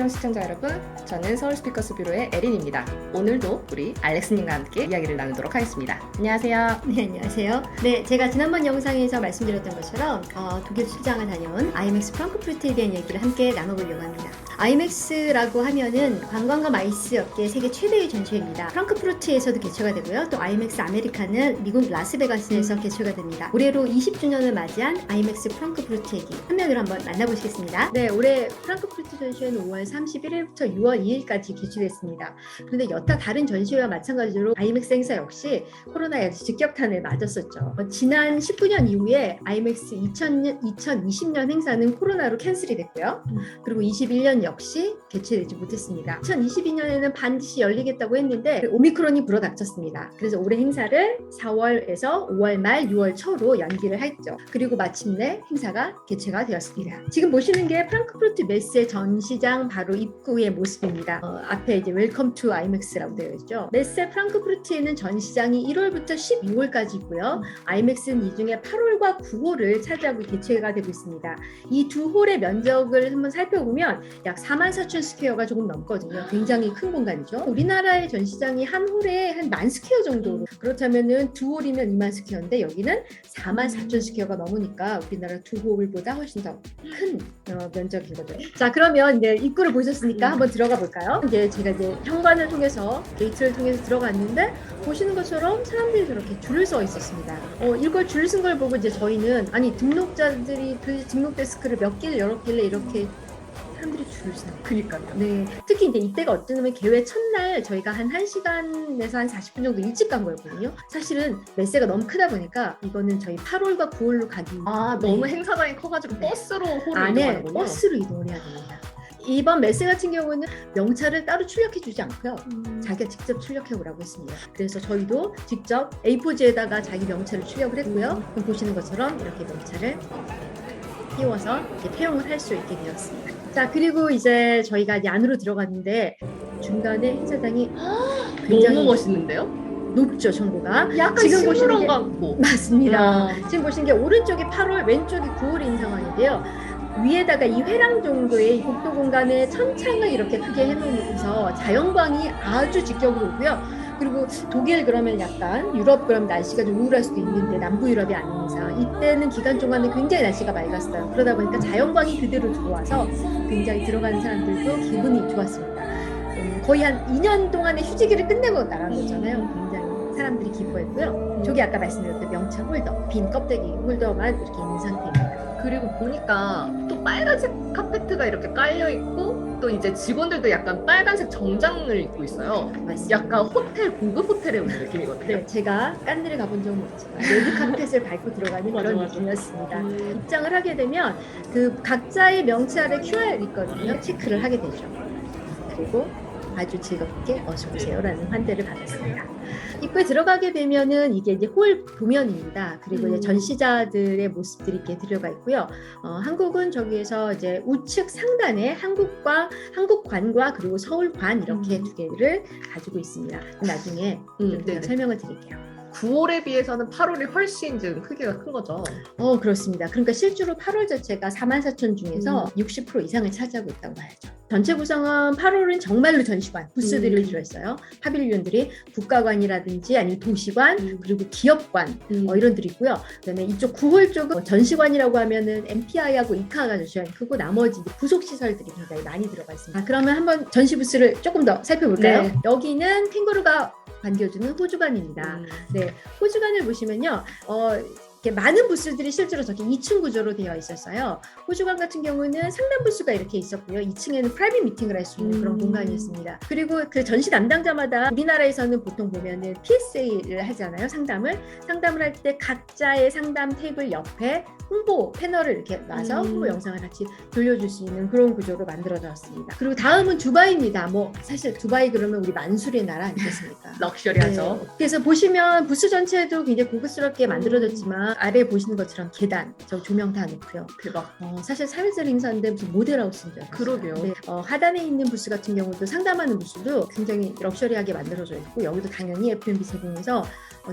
사랑 시청자 여러분, 저는 서울 스피커스 뷰로의 에린입니다. 오늘도 우리 알렉스님과 함께 이야기를 나누도록 하겠습니다. 안녕하세요. 네, 안녕하세요. 네, 제가 지난번 영상에서 말씀드렸던 것처럼 독일 출장을 다녀온 IMEX 프랑크푸르트에 대한 얘기를 함께 나눠보려고 합니다. IMEX라고 하면은 관광과 마이스 업계 세계 최대의 전시회입니다. 프랑크푸르트에서도 개최가 되고요. 또 IMEX 아메리카는 미국 라스베가스에서 개최가 됩니다. 올해로 20주년을 맞이한 IMEX 프랑크푸르트 얘기 화면으로 한번 만나보시겠습니다. 네, 올해 프랑크푸르트 전시회는 5월 31일부터 6월 2일까지 개최됐습니다. 그런데 여타 다른 전시회와 마찬가지로 IMEX 행사 역시 코로나에 직격탄을 맞았었죠. 지난 19년 이후에 IMEX 2020년 행사는 코로나로 캔슬이 됐고요. 그리고 21년 역시 개최되지 못했습니다. 2022년에는 반드시 열리겠다고 했는데 오미크론이 불어닥쳤습니다. 그래서 올해 행사를 4월에서 5월 말 6월 초로 연기를 했죠. 그리고 마침내 행사가 개최가 되었습니다. 지금 보시는 게 프랑크푸르트 메세 전시장 바로 입구의 모습입니다. 앞에 이제 웰컴 투 IMEX라고 되어 있죠. 메세 프랑크푸르트에는 전시장이 1월부터 12월까지 있고요. IMEX는 이 중에 8월과 9월을 차지하고 개최가 되고 있습니다. 이 두 홀의 면적을 한번 살펴보면 약 44,000스퀘어가 조금 넘거든요. 굉장히 큰 공간이죠. 우리나라의 전시장이 한 홀에 한 10,000스퀘어 정도. 그렇다면은 두 홀이면 20,000스퀘어인데 여기는 44,000스퀘어가 넘으니까 우리나라 두 홀보다 훨씬 더 큰 면적이거든요. 자, 그러면 이제 입구를 보셨으니까 한번 들어가 볼까요? 이제 제가 이제 현관을 통해서 게이트를 통해서 들어갔는데 보시는 것처럼 사람들이 저렇게 줄을 서 있었습니다. 이걸 줄 쓴 걸 보고 이제 저희는 아니 등록자들이 그 등록 데스크를 몇 개를 열었길래 이렇게 사람들이 줄을 서요. 그니까요. 네. 특히 이제 이때가 어쩌면 개회 첫날 저희가 한 1시간에서 한 40분 정도 일찍 간 거였거든요. 사실은 메세가 너무 크다 보니까 이거는 저희 8월과 9월로 가기. 너무 행사장이 커가지고 버스로 홀을 안에 이동하는군요. 버스로 이동을 해야 됩니다. 이번 메세 같은 경우는 명찰을 따로 출력해 주지 않고요. 자기가 직접 출력해 오라고 했습니다. 그래서 저희도 직접 A4지에다가 자기 명찰을 출력을 했고요. 그럼 보시는 것처럼 이렇게 명찰을 띄워서 이렇게 폐용을 할 수 있게 되었습니다. 자, 그리고 이제 저희가 이제 안으로 들어갔는데 중간에 행사장이 굉장히 너무 멋있는데요? 높죠, 정보가. 약간 지금 보시는 식물원 게 같고. 맞습니다. 지금 보시는 게 오른쪽이 8월, 왼쪽이 9월인 상황인데요. 위에다가 이 회랑 정도의 이 복도 공간에 천창을 이렇게 크게 해놓으면서 자연광이 아주 직격으로 오고요. 그리고 독일 그러면 약간 유럽 그럼 날씨가 좀 우울할 수도 있는데 남부 유럽이 아닌 이상 이때는 기간 동안에 굉장히 날씨가 맑았어요. 그러다 보니까 자연광이 그대로 들어와서 굉장히 들어가는 사람들도 기분이 좋았습니다. 거의 한 2년 동안의 휴지기를 끝내고 나간 거잖아요. 굉장히 사람들이 기뻐했고요. 저기 아까 말씀드렸던 명찰 홀더, 빈 껍데기 홀더만 이렇게 있는 상태입니다. 그리고 보니까 또 빨간색 카페트가 이렇게 깔려 있고 또 이제 직원들도 약간 빨간색 정장을 입고 있어요. 맞습니다. 약간 호텔, 고급 호텔에 오는 느낌이거든요. 네, 제가 깐느를 가본 적은 없지만 레드 카펫을 밟고 들어가는 맞아, 그런 맞아. 느낌이었습니다. 입장을 하게 되면 그 각자의 명찰에 QR 있거든요. 체크를 하게 되죠. 그리고 아주 즐겁게 어서오세요라는 환대를 받았습니다. 입구에 들어가게 되면은 이게 이제 홀 도면입니다. 그리고 이제 전시자들의 모습들이 이렇게 들어가 있고요. 한국은 저기에서 이제 우측 상단에 한국관과 그리고 서울관 이렇게 두 개를 가지고 있습니다. 나중에 좀 네네. 설명을 드릴게요. 9월에 비해서는 8월이 훨씬 좀 크기가 큰 거죠. 그렇습니다. 그러니까 실제로 8월 자체가 44,000 중에서 60% 이상을 차지하고 있다고 봐야죠. 전체 구성은 8월은 정말로 전시관, 부스들이 들어있어요. 파빌리온들이 국가관이라든지 아니면 도시관, 그리고 기업관 이런 들이 있고요. 그다음에 이쪽 9월 쪽은 전시관이라고 하면은 MPI하고 이카가 제일 크고 나머지 부속 시설들이 굉장히 많이 들어가 있습니다. 그러면 한번 전시 부스를 조금 더 살펴볼까요? 네. 여기는 캥거루가 반겨주는 호주관입니다. 네, 호주관을 보시면요, 이렇게 많은 부스들이 실제로 저렇게 2층 구조로 되어 있었어요. 호주관 같은 경우는 상담 부스가 이렇게 있었고요. 2층에는 프라이빗 미팅을 할 수 있는 그런 공간이었습니다. 그리고 그 전시 담당자마다 우리나라에서는 보통 보면은 PSA를 하잖아요. 상담을 할 때 각자의 상담 테이블 옆에 홍보 패널을 이렇게 놔서 홍보 영상을 같이 돌려줄 수 있는 그런 구조로 만들어졌습니다. 그리고 다음은 두바이입니다. 사실 두바이 그러면 우리 만수리의 나라 아니겠습니까? 럭셔리하죠. 네. 그래서 보시면 부스 전체도 굉장히 고급스럽게 만들어졌지만 아래 보시는 것처럼 계단, 저 조명 다 놓고요. 대박. 사실 3일절 행사인데 무슨 모델하우스인 줄 알았어요. 그러게요. 네. 하단에 있는 부스 같은 경우도 상담하는 부스도 굉장히 럭셔리하게 만들어져 있고 여기도 당연히 F&B 제공해서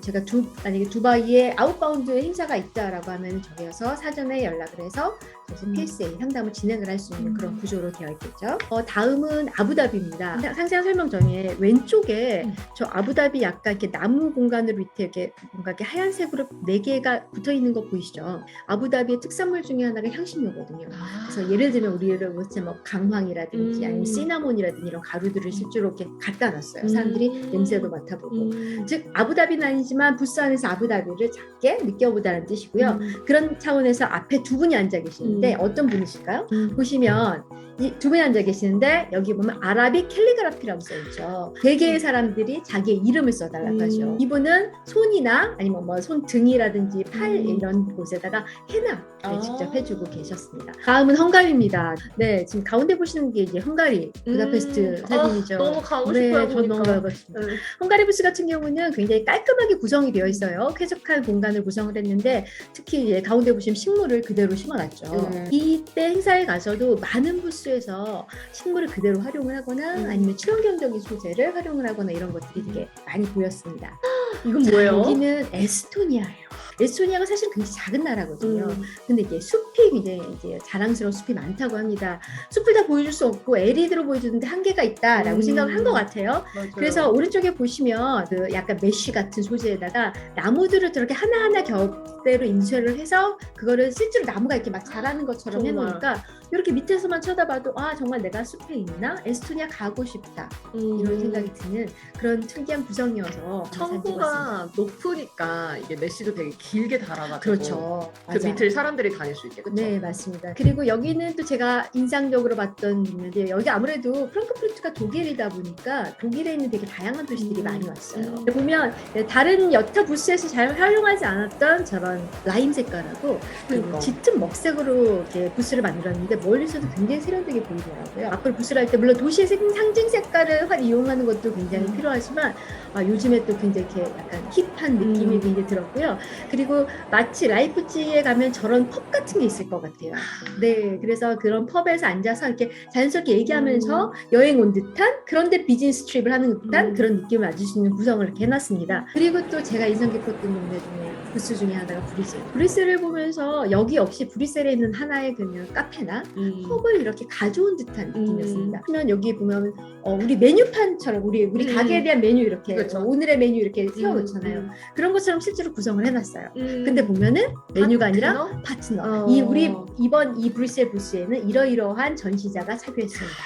제가 만약에 두바이에 아웃바운드 행사가 있다라고 하면 저기서 사전에 연락을 해서 그래서 PSA 상담을 진행을 할 수 있는 그런 구조로 되어 있겠죠. 다음은 아부다비입니다. 상세한 설명 전에 왼쪽에 저 아부다비 약간 이렇게 나무 공간으로 밑에 이렇게 뭔가 이렇게 하얀색으로 4개가 붙어 있는 거 보이시죠? 아부다비의 특산물 중에 하나가 향신료거든요. 그래서 예를 들면 우리를 뭐 강황이라든지 아니면 시나몬이라든지 이런 가루들을 실제로 이렇게 갖다 놨어요. 사람들이 냄새도 맡아보고. 즉 아부다비는 아니지만 부스 안에서 아부다비를 작게 느껴보자는 뜻이고요. 그런 차원에서 앞에 두 분이 앉아 계시는데 어떤 분이실까요? 보시면 이 두 분이 앉아 계시는데 여기 보면 아라빅 캘리그라피라고 써있죠. 대개의 사람들이 자기의 이름을 써달라고 하죠. 이분은 손이나 아니면 뭐 손등이라든지 팔 이런 곳에다가 헤나를 직접 해주고 계셨습니다. 다음은 헝가리입니다. 네, 지금 가운데 보시는 게 이제 헝가리 부다페스트 사진이죠. 너무 가고 네, 싶어요. 전 너무 가고 싶습니다. 네. 헝가리 부스 같은 경우는 굉장히 깔끔하게 구성이 되어 있어요. 쾌적한 공간을 구성을 했는데 특히 이제 가운데 보시면 식물을 그대로 심어놨죠. 이때 행사에 가서도 많은 부스에서 식물을 그대로 활용을 하거나 아니면 친환경적인 소재를 활용을 하거나 이런 것들이 되게 많이 보였습니다. 이건 뭐예요? 여기는 에스토니아예요. 에스토니아가 사실 굉장히 작은 나라거든요. 근데 이제 숲이 굉장히 이제 자랑스러운 숲이 많다고 합니다. 숲을 다 보여줄 수 없고 LED로 보여주는데 한계가 있다라고 생각을 한 것 같아요. 맞아요. 그래서 오른쪽에 보시면 그 약간 메쉬 같은 소재에다가 나무들을 저렇게 하나하나 겹대로 인쇄를 해서 그거를 실제로 나무가 이렇게 막 자라는 것처럼 정말. 해놓으니까 이렇게 밑에서만 쳐다봐도 아 정말 내가 숲에 있나? 에스토니아 가고 싶다 이런 생각이 드는 그런 특이한 구성이어서 천고가 높으니까 이게 메시도 되게 길게 달아가지고 그렇죠. 그 맞아요. 밑을 사람들이 다닐 수 있게. 그쵸? 네, 맞습니다. 그리고 여기는 또 제가 인상적으로 봤던 있는데 여기 아무래도 프랑크푸르트가 독일이다 보니까 독일에 있는 되게 다양한 도시들이 많이 왔어요. 보면 다른 여타 부스에서 잘 활용하지 않았던 저런 라임 색깔하고 그러니까. 짙은 먹색으로 이렇게 부스를 만들었는데 멀리서도 굉장히 세련되게 보이더라고요. 앞으로 부스를 할 때 물론 도시의 상징 색깔을 이용하는 것도 굉장히 필요하지만 요즘에 또 굉장히 이렇게 약간 힙한 느낌이 굉장히 들었고요. 그리고 마치 라이프치히에 가면 저런 펍 같은 게 있을 것 같아요. 네, 그래서 그런 펍에서 앉아서 이렇게 자연스럽게 얘기하면서 여행 온 듯한 그런데 비즈니스 트립을 하는 듯한 그런 느낌을 가질 수 있는 구성을 이렇게 해놨습니다. 그리고 또 제가 인상 깊었던 동네 중에 부스 중에 하나가 브뤼셀. 브뤼셀을 보면서 여기 역시 브뤼셀에 있는 하나의 그냥 카페나 펍을 이렇게 가져온 듯한 느낌이었습니다. 그러면 여기 보면 우리 메뉴판처럼 우리 가게에 대한 메뉴 이렇게 그렇죠. 오늘의 메뉴 이렇게 세워놓잖아요. 그런 것처럼 실제로 구성을 해놨어요. 근데 보면은 메뉴가 아니라 파트너. 우리 이번 이 브뤼셀 부스에는 이러이러한 전시자가 참여했습니다.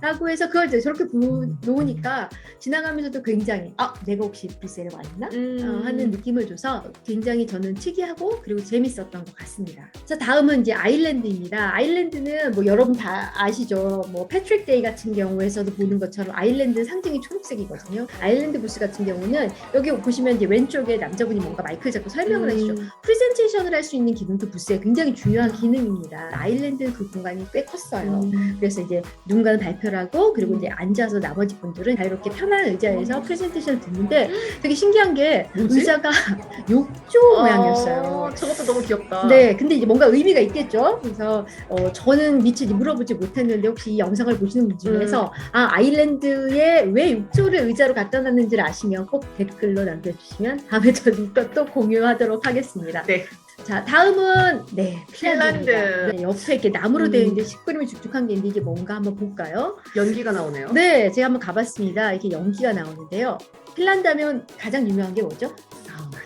라고 해서 그걸 이제 저렇게 놓으니까 지나가면서도 굉장히 내가 혹시 브뤼셀에 와 있나? 하는 느낌을 줘서 굉장히 저는 특이하고 그리고 재밌었던 것 같습니다. 자, 다음은 이제 아일랜드입니다. 아일랜드는 뭐 여러분 다 아시죠? 뭐 패트릭 데이 같은 경우에서도 보는 것처럼 아일랜드 상징이 초록색이거든요. 아일랜드 부스 같은 경우는 여기 보시면 이제 왼쪽에 남자분이 뭔가 마이크를 잡고 설명을 하시죠. 프레젠테이션을 할 수 있는 기능도 부스에 굉장히 중요한 기능입니다. 아일랜드는 그 공간이 꽤 컸어요. 그래서 이제 누군가는 발표를 하고 그리고 이제 앉아서 나머지 분들은 자유롭게 편한 의자에서 프레젠테이션을 듣는데 되게 신기한 게 뭐지? 의자가 욕조 모양이었어요. 저것도 너무 귀엽다. 네, 근데 이제 뭔가 의미가 있겠죠. 그래서 저는 미처 물어보지 못했는데 혹시 이 영상을 보시는 분 중에서 아일랜드에 왜 욕조를 의자로 갖다 놨는지를 아시면 꼭 댓글로 남겨주시면 다음에 저는 또 공유하도록 하겠습니다. 네. 자, 다음은 핀란드입니다. 핀란드. 네, 옆에 이렇게 나무로 되어 있는데 식구름이 축축한 게 있는데 이게 뭔가 한번 볼까요? 연기가 나오네요. 네, 제가 한번 가봤습니다. 이렇게 연기가 나오는데요. 핀란드 하면 가장 유명한 게 뭐죠? 사우나.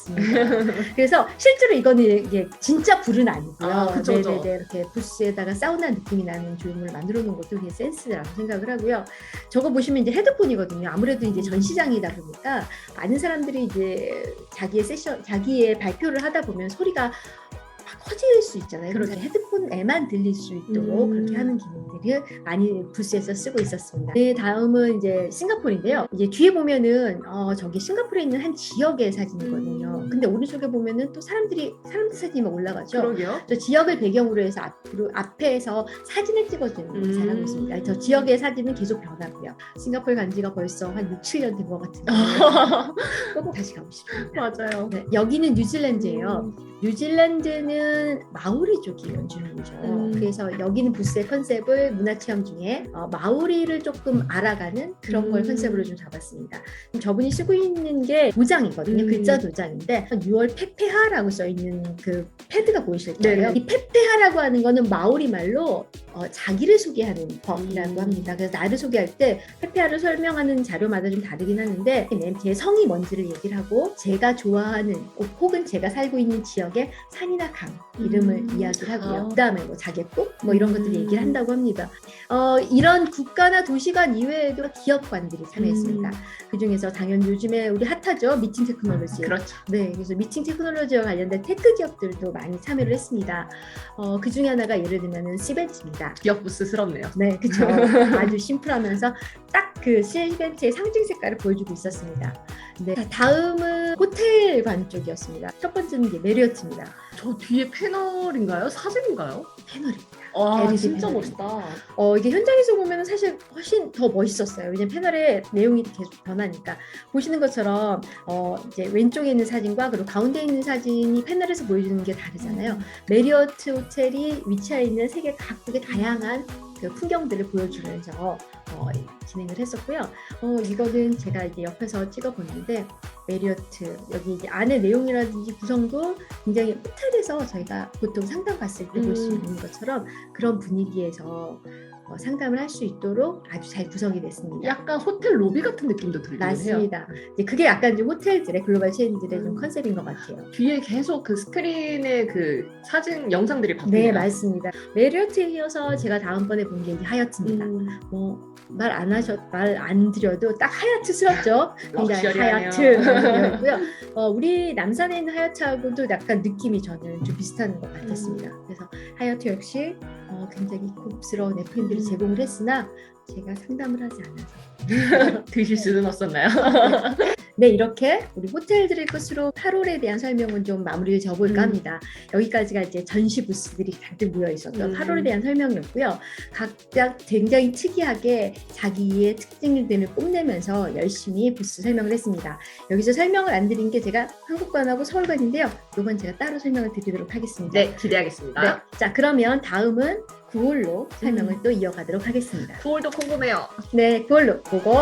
맞습니다. 그래서 실제로 이거는 이게 진짜 불은 아니고요. 그쵸, 그쵸. 네네네, 이렇게 부스에다가 사우나 느낌이 나는 조형물을 만들어 놓은 것도 되게 센스라고 생각을 하고요. 저거 보시면 이제 헤드폰이거든요. 아무래도 이제 전시장이다 보니까 많은 사람들이 이제 자기의 발표를 하다 보면 소리가 막 커질 수 있잖아요. 그래서 헤드폰에만 들릴 수 있도록 그렇게 하는 기능들을 많이 부스에서 쓰고 있었습니다. 네, 다음은 이제 싱가포르인데요. 이제 뒤에 보면은 저기 싱가포르에 있는 한 지역의 사진이거든요. 근데 오른쪽에 보면은 또 사람들 사진이 막 올라가죠. 그러게요. 저 지역을 배경으로 해서 앞에서 사진을 찍어주는 사람이 있습니다. 저 지역의 사진은 계속 변하고요. 싱가포르 간 지가 벌써 한 6, 7년 된 것 같은데 꼭 다시 가고 싶습니다. 맞아요. 네, 여기는 뉴질랜드예요. 뉴질랜드는 마오리 쪽이 원주민이죠. 그래서 여기는 부스의 컨셉을 문화체험 중에 마오리를 조금 알아가는 그런 걸 컨셉으로 좀 잡았습니다. 저분이 쓰고 있는 게 도장이거든요. 글자 도장인데 6월 페페하라고 써있는 그 패드가 보이실 거예요. 이 페페하라고 하는 거는 마오리 말로 자기를 소개하는 법이라고 합니다. 그래서 나를 소개할 때 페페하를 설명하는 자료마다 좀 다르긴 하는데 제 성이 뭔지를 얘기를 하고 제가 좋아하는 혹은 제가 살고 있는 지역의 산이나 강 이름을 이야기를 하고요. 그다음에 뭐 자객국 뭐 이런 것들 얘기를 한다고 합니다. 이런 국가나 도시관 이외에도 기업관들이 참여했습니다. 그중에서 당연히 요즘에 우리 핫하죠. 미팅 테크놀로지. 그렇죠. 네, 그래서 미팅 테크놀로지와 관련된 테크 기업들도 많이 참여를 했습니다. 그 중에 하나가 예를 들면 시벤츠입니다. 기업 부스스럽네요. 네, 그렇죠. 아주 심플하면서 딱 그 시벤츠의 상징 색깔을 보여주고 있었습니다. 네, 다음은 호텔관 쪽이었습니다. 첫 번째는 이게 메리어트입니다. 저 뒤에 패널인가요? 사진인가요? 패널입니다. 와, LED 진짜 패널. 멋있다. 이게 현장에서 보면 사실 훨씬 더 멋있었어요. 왜냐면 패널의 내용이 계속 변하니까. 보시는 것처럼 이제 왼쪽에 있는 사진과 그리고 가운데 있는 사진이 패널에서 보여주는 게 다르잖아요. 메리어트 호텔이 위치해 있는 세계 각국의 다양한 그 풍경들을 보여주면서 진행을 했었고요. 이거는 제가 이제 옆에서 찍어봤는데 메리어트 여기 이제 안에 내용이라든지 구성도 굉장히 호텔에서 저희가 보통 상담 갔을 때 볼 수 있는 것처럼 그런 분위기에서 상담을 할 수 있도록 아주 잘 구성이 됐습니다. 약간 호텔 로비 같은 느낌도 들긴 해요. 맞습니다. 이제 그게 약간 좀 호텔들의 글로벌 체인들의 좀 컨셉인 것 같아요. 뒤에 계속 그 스크린에 그 사진 영상들이 바뀌네요. 네, 맞습니다. 메리어트에 이어서 제가 다음번에 본 게 이제 하얏트입니다. 말 안 드려도 딱 하얏트스럽죠. 굉장히 럭셔리하네요. 하얏트였고요. 우리 남산에 있는 하얏트하고도 약간 느낌이 저는 좀 비슷한 것 같았습니다. 그래서 하얏트 역시 굉장히 고급스러운 FM들을 제공을 했으나 제가 상담을 하지 않아서 드실 수는 없었나요? 네, 이렇게 우리 호텔들의 끝으로 8월에 대한 설명은 좀 마무리를 지어볼까 합니다. 여기까지가 이제 전시 부스들이 가득 모여 있었던 8월에 대한 설명이었고요. 각각 굉장히 특이하게 자기의 특징들을 뽐내면서 열심히 부스 설명을 했습니다. 여기서 설명을 안 드린 게 제가 한국관하고 서울관인데요. 이건 제가 따로 설명을 드리도록 하겠습니다. 네, 기대하겠습니다. 네, 자, 그러면 다음은 9월로 설명을 또 이어가도록 하겠습니다. 9월도 궁금해요. 네, 9월로 보고